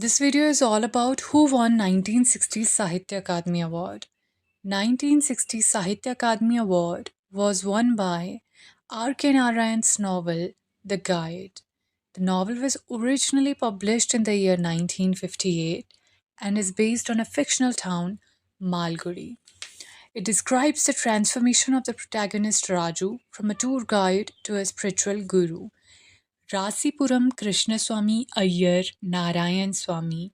This video is all about who won 1960 Sahitya Akademi Award. 1960 Sahitya Akademi Award was won by R.K. Narayan's novel The Guide. The novel was originally published in the year 1958 and is based on a fictional town, Malgudi. It describes the transformation of the protagonist Raju from a tour guide to a spiritual guru. Rasipuram Krishnaswamy Iyer Narayan Swamy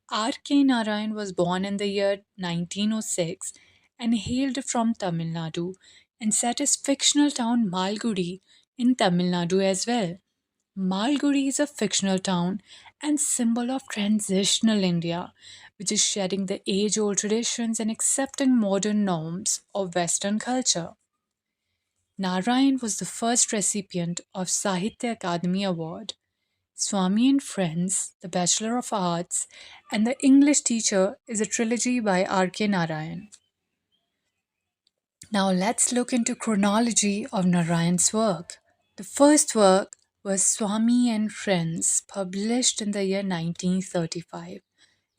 R.K. Narayan was born in the year 1906 and hailed from Tamil Nadu and set his fictional town Malgudi in Tamil Nadu as well. Malgudi is a fictional town and symbol of transitional India, which is shedding the age old traditions and accepting modern norms of Western culture. Narayan was the first recipient of Sahitya Akademi Award. Swami and Friends, The Bachelor of Arts, and The English Teacher is a trilogy by R.K. Narayan. Now let's look into chronology of Narayan's work. The first work was Swami and Friends, published in the year 1935.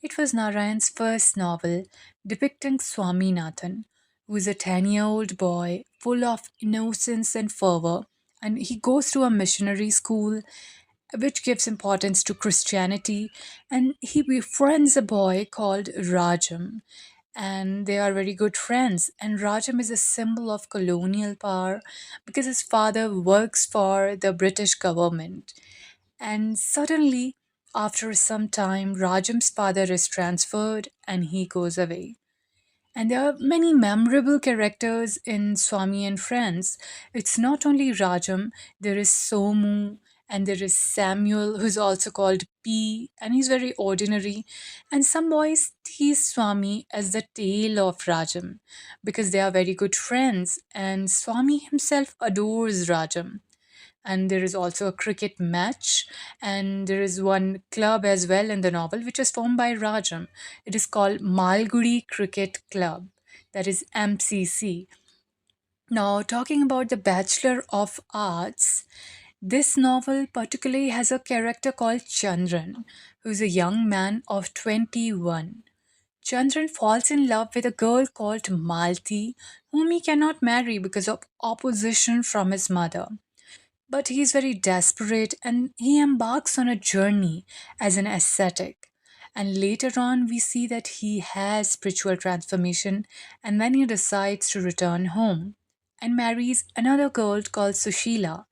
It was Narayan's first novel depicting Swaminathan, who is a 10-year-old boy full of innocence and fervor, and he goes to a missionary school which gives importance to Christianity, and he befriends a boy called Rajam, and they are very good friends. And Rajam is a symbol of colonial power because his father works for the British government. And suddenly, after some time, Rajam's father is transferred and he goes away. And there are many memorable characters in Swami and Friends. It's not only Rajam, there is Somu, and there is Samuel, who's also called P, and he's very ordinary. And some boys tease Swami as the tail of Rajam because they are very good friends, and Swami himself adores Rajam. And there is also a cricket match, and there is one club as well in the novel which is formed by Rajam. It is called Malgudi Cricket Club, that is MCC. Now, talking about the Bachelor of Arts, this novel particularly has a character called Chandran, who is a young man of 21. Chandran falls in love with a girl called Malti, whom he cannot marry because of opposition from his mother. But he is very desperate and he embarks on a journey as an ascetic. And later on, we see that he has spiritual transformation, and then he decides to return home and marries another girl called Sushila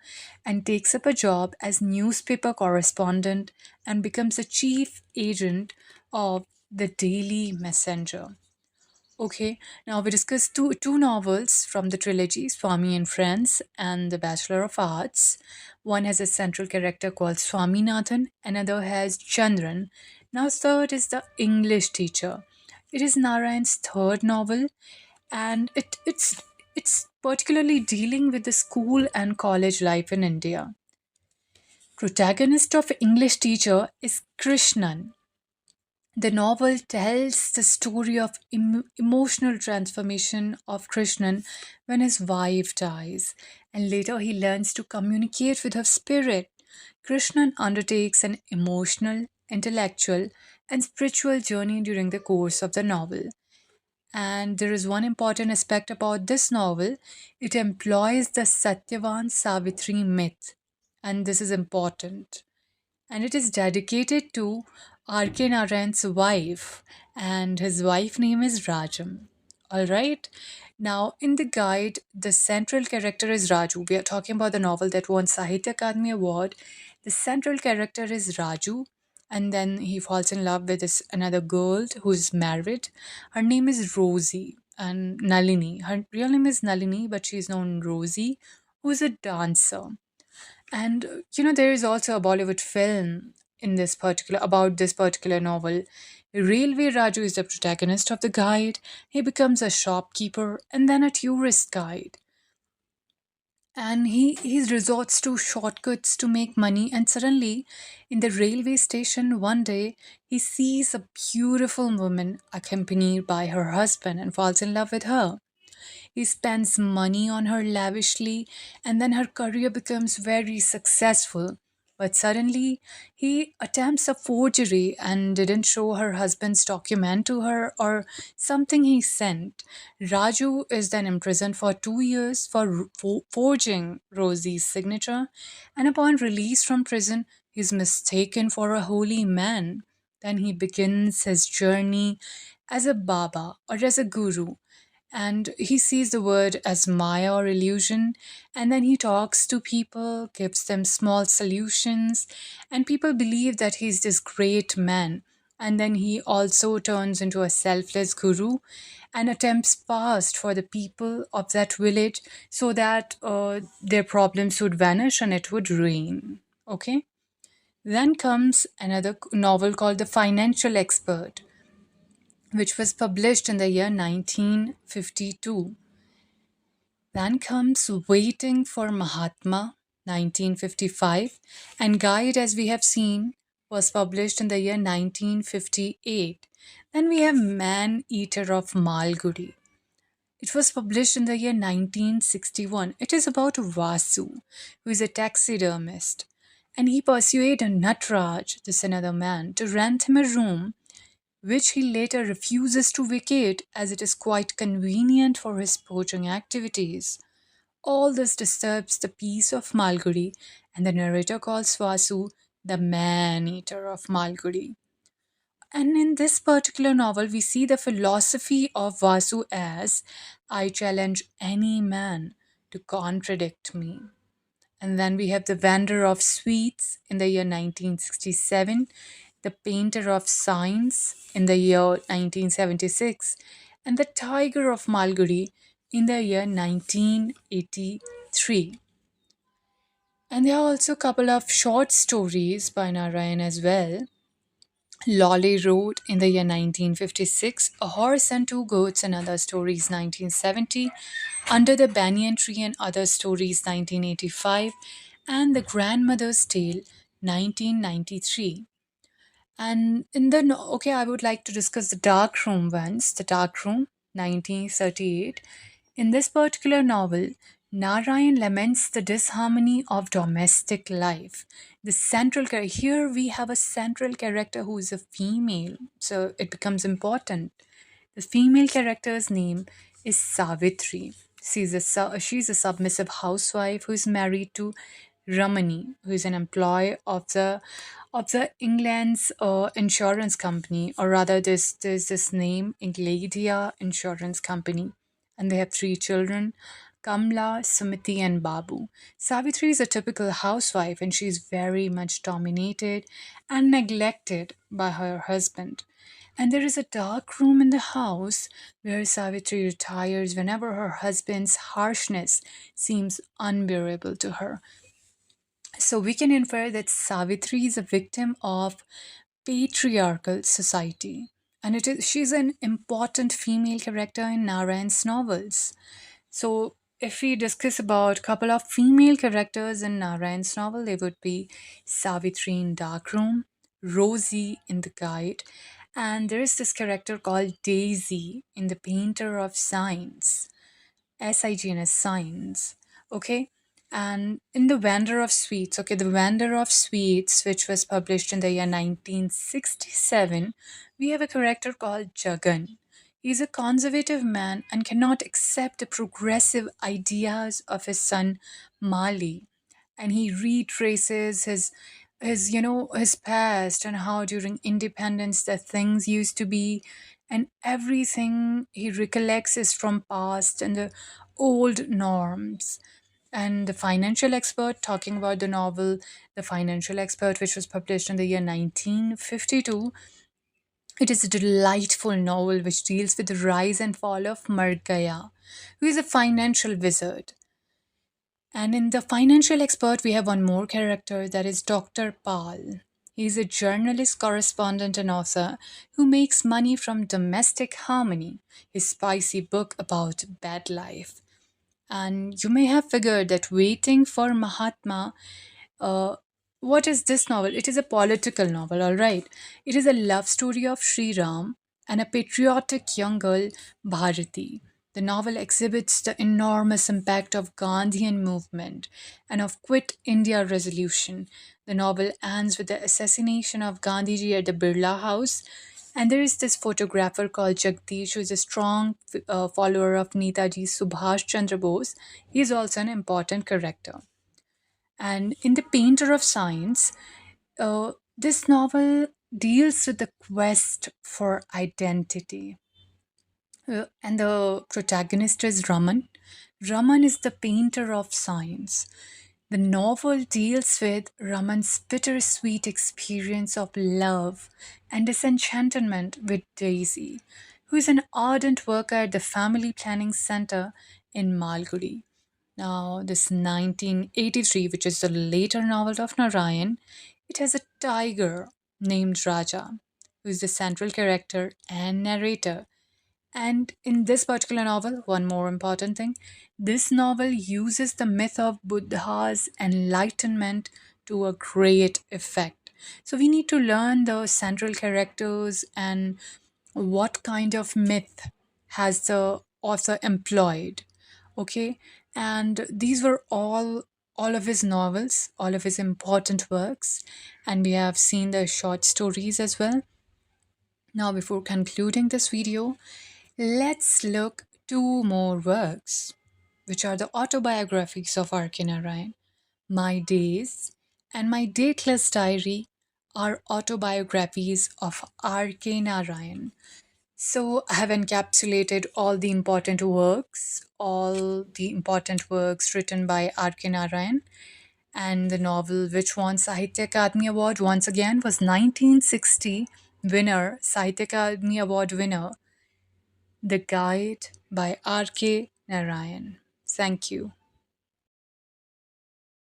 and takes up a job as newspaper correspondent and becomes the chief agent of the Daily Messenger. Okay, now we discussed two novels from the trilogy, Swami and Friends and The Bachelor of Arts. One has a central character called Swaminathan, another has Chandran. Now, third is The English Teacher. It is Narayan's third novel, and it's particularly dealing with the school and college life in India. Protagonist of English Teacher is Krishnan. The novel tells the story of emotional transformation of Krishnan when his wife dies, and later he learns to communicate with her spirit. Krishnan undertakes an emotional, intellectual, and spiritual journey during the course of the novel. And there is one important aspect about this novel, it employs the Satyavan Savitri myth, and this is important, and it is dedicated to R.K. Narayan's wife, and his wife name is Rajam. All right. Now, in the guide, the central character is Raju. We are talking about the novel that won Sahitya Akademi Award. The central character is Raju, and then he falls in love with this another girl who's married. Her name is Rosie and Nalini. Her real name is Nalini, but she's known Rosie, who's a dancer. And there is also a Bollywood film in this particular about this particular novel. Railway Raju is the protagonist of the guide. He becomes a shopkeeper and then a tourist guide. And he resorts to shortcuts to make money. And suddenly, in the railway station one day, he sees a beautiful woman accompanied by her husband and falls in love with her. He spends money on her lavishly, and then her career becomes very successful. But suddenly, he attempts a forgery and didn't show her husband's document to her or something he sent. Raju is then imprisoned for 2 years for forging Rosie's signature, and upon release from prison, he's mistaken for a holy man. Then he begins his journey as a Baba or as a guru, and he sees the word as Maya or illusion, and then he talks to people, gives them small solutions, and people believe that he's this great man. And then he also turns into a selfless guru and attempts fast for the people of that village so that their problems would vanish and it would rain. Okay? Then comes another novel called The Financial Expert, which was published in the year 1952. Then comes Waiting for Mahatma, 1955, and Guide, as we have seen, was published in the year 1958. Then we have Man Eater of Malgudi. It was published in the year 1961. It is about Vasu, who is a taxidermist, and he persuaded Natraj, this another man, to rent him a room which he later refuses to vacate as it is quite convenient for his poaching activities. All this disturbs the peace of Malgudi, and the narrator calls Vasu the man eater of Malgudi. And in this particular novel, we see the philosophy of Vasu as I challenge any man to contradict me. And then we have The Vendor of Sweets in the year 1967, The Painter of Science in the year 1976, and The Tiger of Malgudi in the year 1983. And there are also a couple of short stories by Narayan as well. Lolly Road in the year 1956, A Horse and Two Goats and Other Stories 1970, Under the Banyan Tree and Other Stories 1985, and The Grandmother's Tale 1993. And in the okay, I would like to discuss the Dark Room once. The Dark Room, 1938. In this particular novel, Narayan laments the disharmony of domestic life. The central character here we have a central character who is a female, so it becomes important. The female character's name is Savitri. She's a submissive housewife who is married to Ramani, who is an employee of the England's insurance company, or rather, there's this name, Ingladia Insurance Company, and they have three children, Kamla, Sumiti, and Babu. Savitri is a typical housewife, and she's very much dominated and neglected by her husband. And there is a dark room in the house where Savitri retires whenever her husband's harshness seems unbearable to her. So we can infer that Savitri is a victim of patriarchal society. And she's an important female character in Narayan's novels. So if we discuss about a couple of female characters in Narayan's novel, they would be Savitri in Darkroom, Rosie in The Guide, and there is this character called Daisy in The Painter of Signs. SIGNS Signs. Okay. And in The Vendor of Sweets, okay, The Vendor of Sweets, which was published in the year 1967, we have a character called Jagan. He's a conservative man and cannot accept the progressive ideas of his son Mali. And he retraces his past and how during independence the things used to be, and everything he recollects is from past and the old norms. And The Financial Expert, talking about the novel The Financial Expert, which was published in the year 1952, it is a delightful novel which deals with the rise and fall of Margaya, who is a financial wizard. And in The Financial Expert, we have one more character, that is Dr. Pal. He is a journalist, correspondent, and author who makes money from Domestic Harmony, his spicy book about bad life. And you may have figured that Waiting for Mahatma, uh, what is this novel? It is a political novel, all right. It is a love story of Sri Ram and a patriotic young girl, Bharati. The novel exhibits the enormous impact of Gandhian movement and of Quit India resolution. The novel ends with the assassination of Gandhiji at the Birla House, and there is this photographer called Jagdish who is a strong follower of Netaji Subhash Chandra Bose. He is also an important character. And in The Painter of Science, this novel deals with the quest for identity. And the protagonist is Raman. Raman is the painter of science. The novel deals with Raman's bittersweet experience of love and disenchantment with Daisy, who is an ardent worker at the Family Planning Center in Malgudi. Now, this 1983, which is the later novel of Narayan, it has a tiger named Raja, who is the central character and narrator. And in this particular novel, one more important thing, this novel uses the myth of Buddha's enlightenment to a great effect. So we need to learn the central characters and what kind of myth has the author employed. Okay, and these were all of his novels, all of his important works, and we have seen the short stories as well. Now, before concluding this video, let's look two more works, which are the autobiographies of R.K. Narayan. My Days and My Dateless Diary are autobiographies of R.K. Narayan. So I have encapsulated all the important works written by R.K. Narayan, and the novel which won Sahitya Akademi Award once again was 1960 winner, Sahitya Akademi Award winner, The Guide by R.K. Narayan. Thank you.